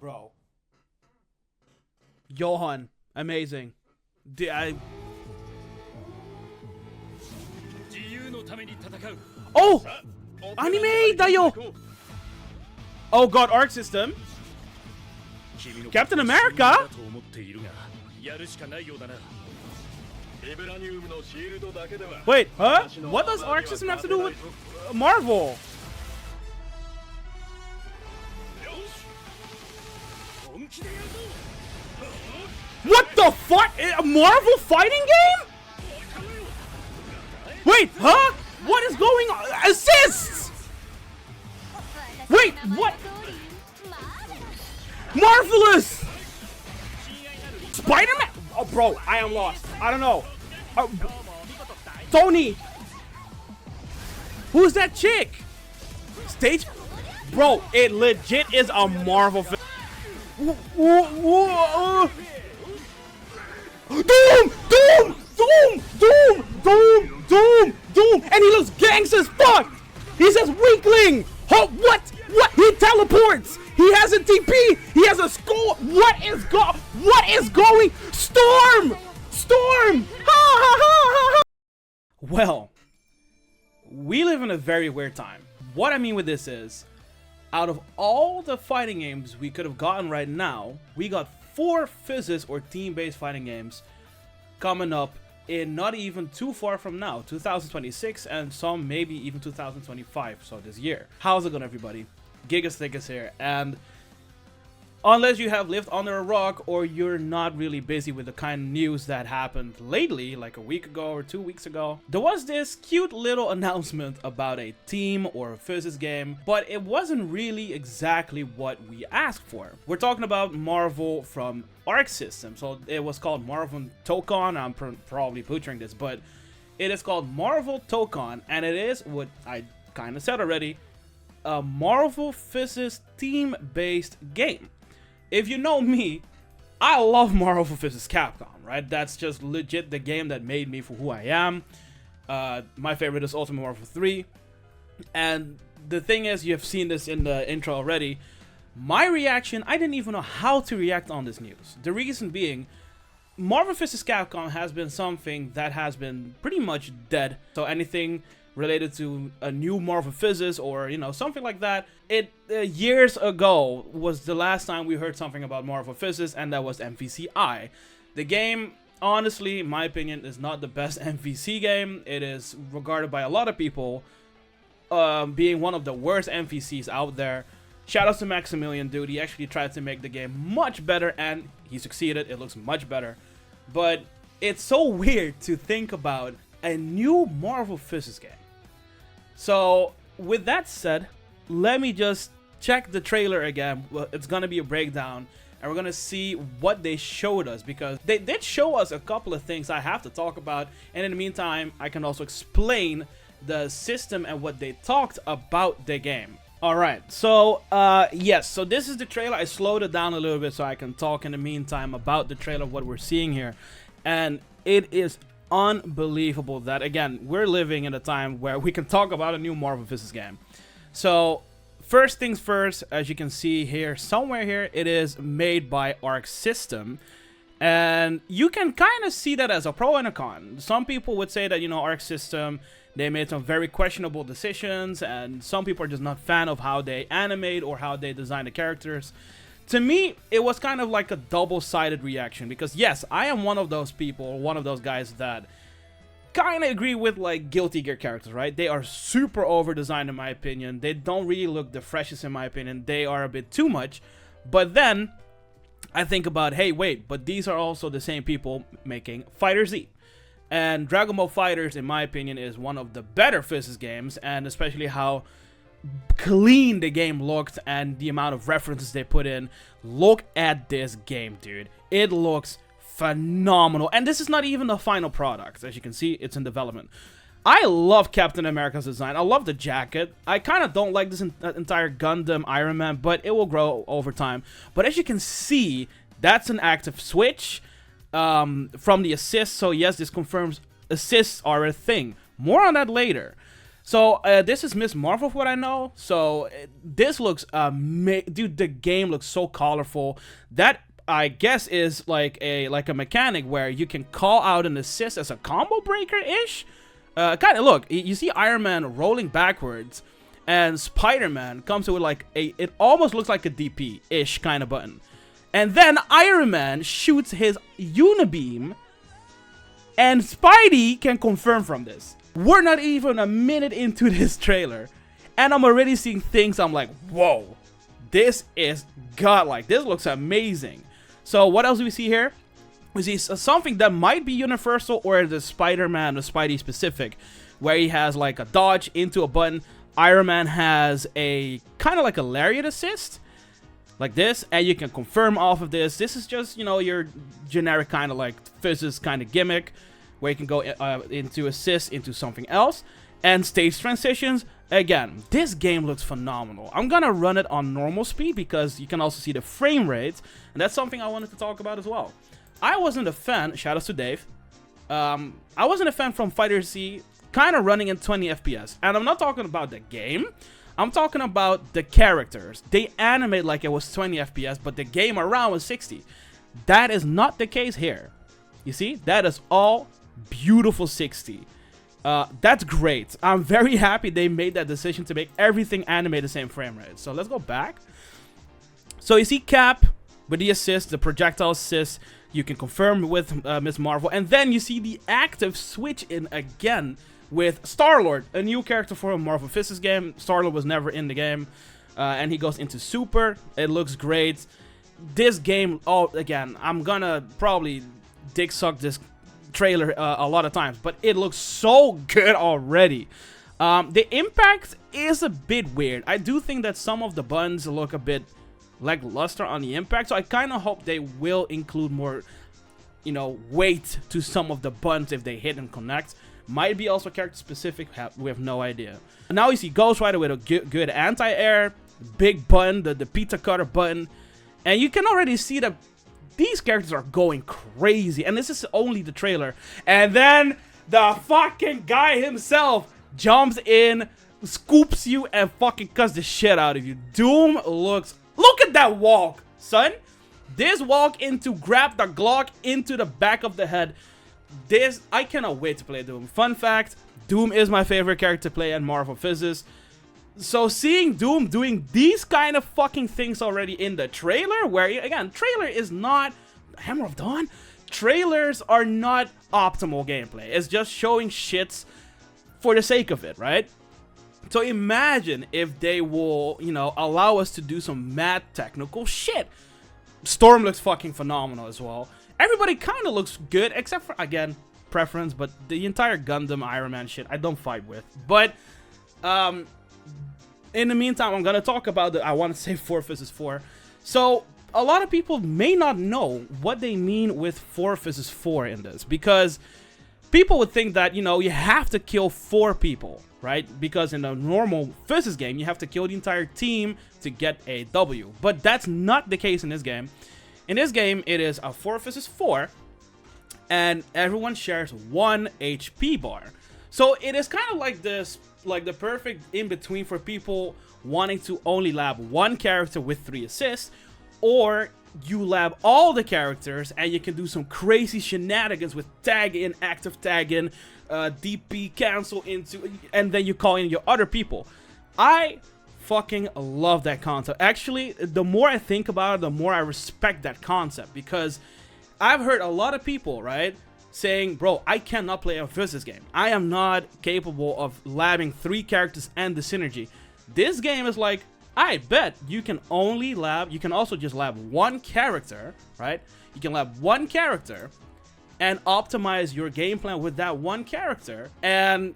Bro. Johan. Amazing. Oh! Anime! Dayo! Oh god, Arc System. Captain America? Wait, huh? What does Arc System have to do with Marvel? What the fuck? A Marvel fighting game? Wait, huh? What is going on? Assists! Wait, what? Marvelous! Spider-Man? Oh, bro, I am lost. I don't know. Tony! Who's that chick? Stage? Bro, it legit is a Marvel film. Doom! Doom! Doom! Doom! Doom! Doom! Doom! And he looks gangsta as fuck! He says weakling! Oh, what? What? He teleports! He has a TP! He has a skull! What is going? Storm! Storm! Ha ha ha ha ha! Well, we live in a very weird time. What I mean with this is, out of all the fighting games we could have gotten right now, we got 4 physics or team-based fighting games coming up in not even too far from now, 2026, and some maybe even 2025, so this year. How's it going, everybody? Thiccas here, and unless you have lived under a rock or you're not really busy with the kind of news that happened lately, like a week ago or 2 weeks ago, there was this cute little announcement about a team or a physics game, but it wasn't really exactly what we asked for. We're talking about Marvel from Arc System, so it was called Marvel Tōkon. I'm probably butchering this, but it is called Marvel Tōkon, and it is what I kind of said already, a Marvel physics team-based game. If you know me, I love Marvel vs. Capcom, right? That's just legit the game that made me for who I am. My favorite is Ultimate Marvel 3. And the thing is, you've seen this in the intro already. My reaction, I didn't even know how to react on this news. The reason being, Marvel vs. Capcom has been something that has been pretty much dead. So anything related to a new Marvel physics or, you know, something like that. Years ago was the last time we heard something about Marvel physics, and that was MVCI. The game, honestly, in my opinion, is not the best MVC game. It is regarded by a lot of people being one of the worst MVCs out there. Shout out to Maximilian, dude. He actually tried to make the game much better, and he succeeded. It looks much better. But it's so weird to think about a new Marvel physics game. So, with that said, let me just check the trailer again. Well, it's gonna be a breakdown, and we're gonna see what they showed us, because they did show us a couple of things I have to talk about, and in the meantime, I can also explain the system and what they talked about the game. Alright, so, yes, so this is the trailer. I slowed it down a little bit so I can talk in the meantime about the trailer, what we're seeing here, and it is unbelievable that, again, we're living in a time where we can talk about a new Marvel physics game. So first things first, as you can see here, somewhere here, it is made by Arc System, and you can kind of see that as a pro and a con. Some people would say that, you know, Arc System, they made some very questionable decisions, and some people are just not fan of how they animate or how they design the characters. To me, it was kind of like a double-sided reaction, because yes, I am one of those people, one of those guys that kind of agree with like Guilty Gear characters, right? They are super over-designed in my opinion. They don't really look the freshest in my opinion. They are a bit too much. But then I think about, hey, wait, but these are also the same people making Fighter Z. And Dragon Ball FighterZ, in my opinion, is one of the better physics games, and especially how clean the game looked and the amount of references they put in. Look at this game, dude. It looks phenomenal, and this is not even the final product. As you can see, it's in development. I love Captain America's design. I love the jacket. I kind of don't like this entire Gundam Iron Man, but it will grow over time. But as you can see, that's an active switch from the assist. So yes, this confirms assists are a thing. More on that later. So this is Miss Marvel, for what I know. So this looks dude, the game looks so colorful. That I guess is like a mechanic where you can call out an assist as a combo breaker ish. Kind of look, you see Iron Man rolling backwards, and Spider-Man comes with like it almost looks like a DP ish kind of button, and then Iron Man shoots his unibeam, and Spidey can confirm from this. We're not even a minute into this trailer, and I'm already seeing things I'm like, whoa, this is godlike. This looks amazing. So what else do we see here? We see something that might be universal or the Spider-Man or Spidey specific, where he has like a dodge into a button. Iron Man has a kind of like a lariat assist, like this, and you can confirm off of this. This is just, you know, your generic kind of like physics kind of gimmick, where you can go into assist into something else. And stage transitions, again, this game looks phenomenal. I'm gonna run it on normal speed because you can also see the frame rates, and that's something I wanted to talk about as well. I wasn't a fan, shout out to Dave, I wasn't a fan from Fighter Z kind of running in 20 FPS. And I'm not talking about the game, I'm talking about the characters. They animate like it was 20 FPS, but the game around was 60. That is not the case here. You see, that is all beautiful 60. That's great. I'm very happy they made that decision to make everything animate the same frame rate. So let's go back. So you see Cap with the assist, the projectile assist. You can confirm with Miss Marvel. And then you see the active switch in again with Star-Lord, a new character for a Marvel Physics game. Star-Lord was never in the game. And he goes into Super. It looks great. This game, oh, again, I'm gonna probably dick suck this trailer a lot of times, but it looks so good already. The impact is a bit weird. I do think that some of the buttons look a bit lackluster on the impact, so I kind of hope they will include more, you know, weight to some of the buttons if they hit and connect. Might be also character specific, we have no idea. Now you see Ghost Rider with a good anti-air, big button, the pizza cutter button, and you can already see that these characters are going crazy, and this is only the trailer. And then the fucking guy himself jumps in, scoops you, and fucking cuts the shit out of you. Doom looks... Look at that walk, son. This walk into grab the Glock into the back of the head. This... I cannot wait to play Doom. Fun fact, Doom is my favorite character to play in Marvel Physics. So seeing Doom doing these kind of fucking things already in the trailer, where, again, trailer is not Hammer of Dawn. Trailers are not optimal gameplay. It's just showing shits for the sake of it, right? So imagine if they will, you know, allow us to do some mad technical shit. Storm looks fucking phenomenal as well. Everybody kind of looks good, except for, again, preference, but the entire Gundam Iron Man shit I don't fight with. But, in the meantime, I'm gonna talk about I want to say 4 vs 4. So a lot of people may not know what they mean with 4 vs 4 in this, because people would think that, you know, you have to kill 4 people, right? Because in a normal physics game, you have to kill the entire team to get a W. But that's not the case in this game. In this game, it is a 4 vs 4, and everyone shares 1 HP bar. So it is kind of like this, like the perfect in-between for people wanting to only lab 1 character with 3 assists, or you lab all the characters and you can do some crazy shenanigans with tag in, active tag in, DP cancel into, and then you call in your other people. I fucking love that concept. Actually, the more I think about it, the more I respect that concept, because I've heard a lot of people, right, saying, bro, I cannot play a physics game. I am not capable of labbing 3 characters and the synergy. This game is like, I bet you can only lab, you can also just lab 1 character, right? You can lab 1 character and optimize your game plan with that 1 character and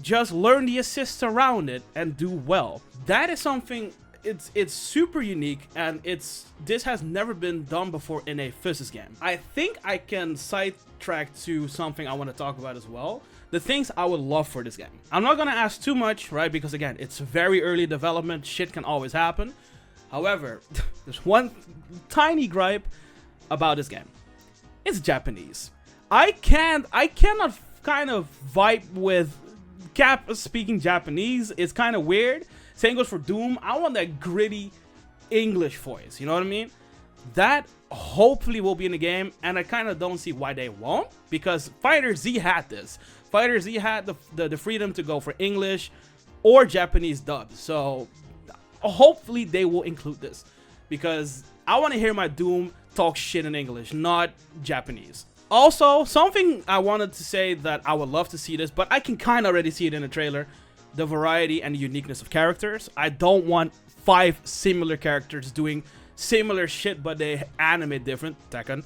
just learn the assists around it and do well. That is something, it's super unique, and this has never been done before in a physics game. I think I can sidetrack to something I want to talk about as well. The things I would love for this game. I'm not gonna ask too much, right? Because again, it's very early development, shit can always happen. However, there's one tiny gripe about this game. It's Japanese. I cannot kind of vibe with Cap speaking Japanese is kind of weird. Same goes for Doom. I want that gritty English voice, you know what I mean? That hopefully will be in the game, and I kind of don't see why they won't, because Fighter Z had this. Fighter Z had the freedom to go for English or Japanese dub, so hopefully they will include this, because I want to hear my Doom talk shit in English, not Japanese. Also, something I wanted to say that I would love to see this, but I can kind of already see it in the trailer, the variety and the uniqueness of characters. I don't want 5 similar characters doing similar shit, but they animate different. Tōkon.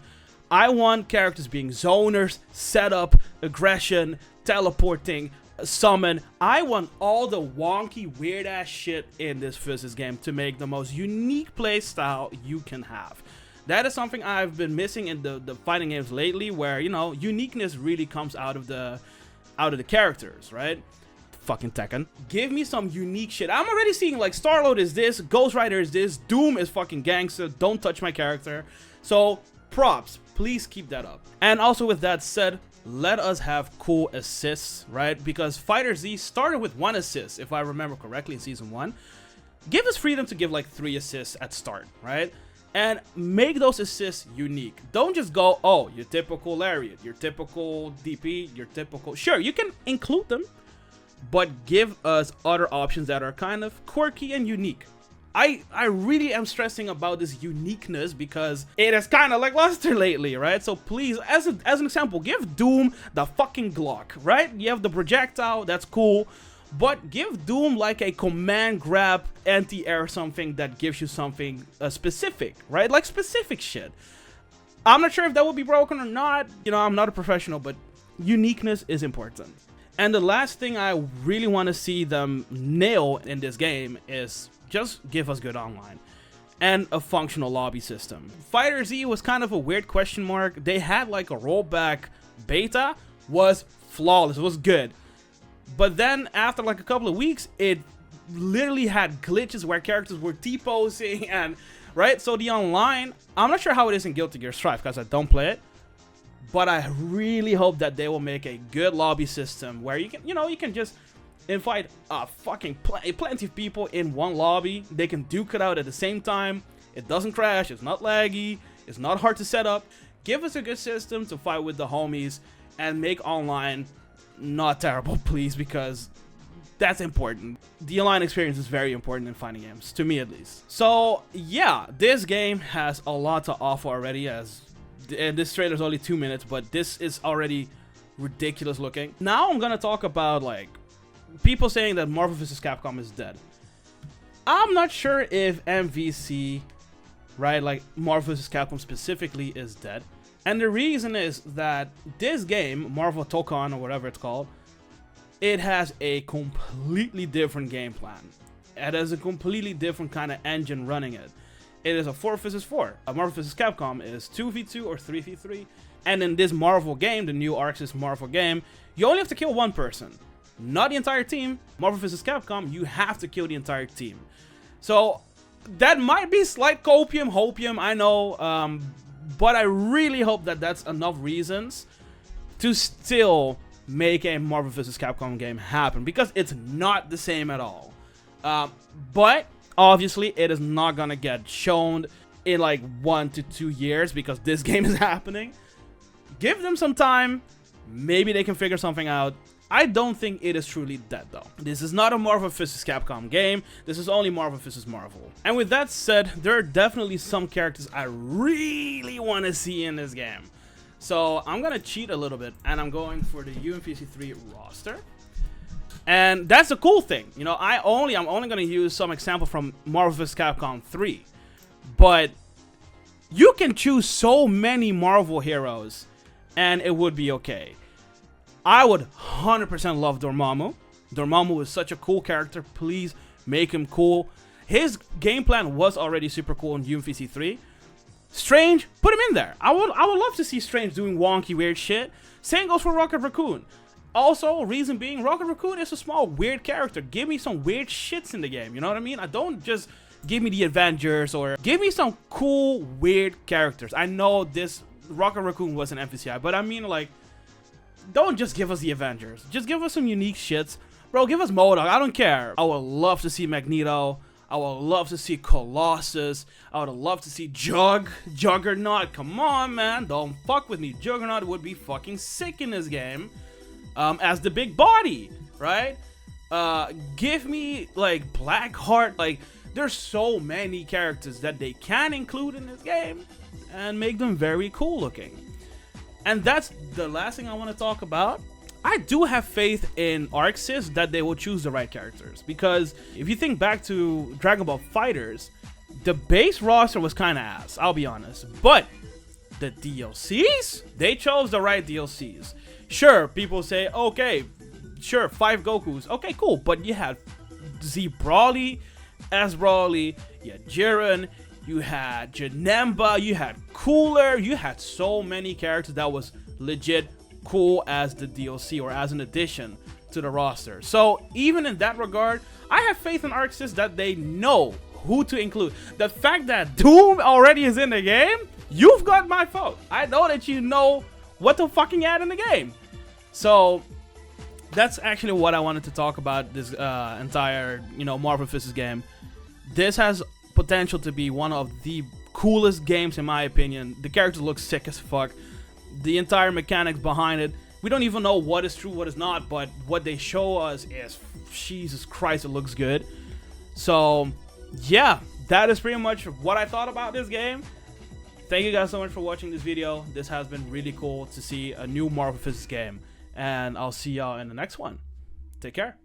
I want characters being zoners, setup, aggression, teleporting, summon. I want all the wonky, weird ass shit in this versus game to make the most unique play style you can have. That is something I've been missing in the fighting games lately, where, you know, uniqueness really comes out of the characters, right? Fucking Tōkon. Give me some unique shit. I'm already seeing like Star-Lord is this, Ghost Rider is this, Doom is fucking gangster, don't touch my character. So props, please keep that up. And also with that said, let us have cool assists, right? Because Fighter Z started with 1 assist, if I remember correctly, in Season 1. Give us freedom to give like 3 assists at start, right? And make those assists unique. Don't just go, oh, your typical Lariat, your typical DP, your typical... Sure, you can include them, but give us other options that are kind of quirky and unique. I really am stressing about this uniqueness because it is kind of lackluster lately, right? So please, as an example, give Doom the fucking Glock, right? You have the projectile, that's cool. But give Doom like a command grab anti-air something that gives you something specific, right? Like specific shit. I'm not sure if that will be broken or not. You know, I'm not a professional, but uniqueness is important. And the last thing I really want to see them nail in this game is just give us good online and a functional lobby system. Fighter Z was kind of a weird question mark. They had like a rollback beta, was flawless, it was good. But then after like a couple of weeks, it literally had glitches where characters were T-posing and, right? So the online, I'm not sure how it is in Guilty Gear Strive because I don't play it. But I really hope that they will make a good lobby system where you can, you know, you can just invite fucking plenty of people in one lobby. They can duke it out at the same time. It doesn't crash. It's not laggy. It's not hard to set up. Give us a good system to fight with the homies and make online not terrible, please, because that's important. The online experience is very important in fighting games, to me at least. So yeah, this game has a lot to offer already, and this trailer is only 2 minutes, but this is already ridiculous looking. Now I'm gonna talk about like people saying that Marvel vs. Capcom is dead. I'm not sure if MVC, right, like Marvel vs. Capcom specifically, is dead. And the reason is that this game, Marvel Tōkon or whatever it's called, it has a completely different game plan. It has a completely different kind of engine running it. It is a 4 vs 4. Marvel vs. Capcom is 2v2 or 3v3. And in this Marvel game, the new arcsys Marvel game, you only have to kill one person, not the entire team. Marvel vs. Capcom, you have to kill the entire team. So that might be slight hopium, I know. But I really hope that that's enough reasons to still make a Marvel vs. Capcom game happen, because it's not the same at all. But obviously it is not gonna get shown in like 1 to 2 years because this game is happening. Give them some time, maybe they can figure something out. I don't think it is truly dead though. This is not a Marvel vs. Capcom game. This is only Marvel vs. Marvel. And with that said, there are definitely some characters I really want to see in this game. So I'm gonna cheat a little bit and I'm going for the UMVC3 roster. And that's a cool thing. You know, I'm only gonna use some example from Marvel vs. Capcom 3. But you can choose so many Marvel heroes and it would be okay. I would 100% love Dormammu. Dormammu is such a cool character. Please make him cool. His game plan was already super cool in UMVC 3. Strange, put him in there. I would love to see Strange doing wonky, weird shit. Same goes for Rocket Raccoon. Also, reason being, Rocket Raccoon is a small, weird character. Give me some weird shits in the game, you know what I mean? I don't just give me the Avengers, or give me some cool, weird characters. I know this Rocket Raccoon was an MVCI, but I mean, like, don't just give us the Avengers. Just give us some unique shits. Bro, give us MODOK. I don't care. I would love to see Magneto. I would love to see Colossus. I would love to see Juggernaut. Come on, man. Don't fuck with me. Juggernaut would be fucking sick in this game. As the big body, right? Give me, like, Blackheart. Like, there's so many characters that they can include in this game and make them very cool looking. And that's the last thing I want to talk about. I do have faith in arcsys that they will choose the right characters, because if you think back to Dragon Ball FighterZ, the base roster was kind of ass, I'll be honest, but the DLCs, they chose the right DLCs. Sure, people say, okay, sure, 5 Gokus, okay, cool, but you had Z Broly, S Broly, you had Jiren, you had Janemba, you had Cooler, you had so many characters that was legit cool as the DLC or as an addition to the roster. So even in that regard, I have faith in arcsys that they know who to include. The fact that Doom already is in the game, you've got my vote. I know that you know what to fucking add in the game. So that's actually what I wanted to talk about this entire, Marvel vs. game. This has potential to be one of the coolest games in my opinion. The characters look sick as fuck. The entire mechanics behind it, we don't even know what is true, what is not, but what they show us is, Jesus Christ, it looks good. So yeah, that is pretty much what I thought about this game. Thank you guys so much for watching this video. This has been really cool to see a new Marvel vs. game, and I'll see y'all in the next one. Take care.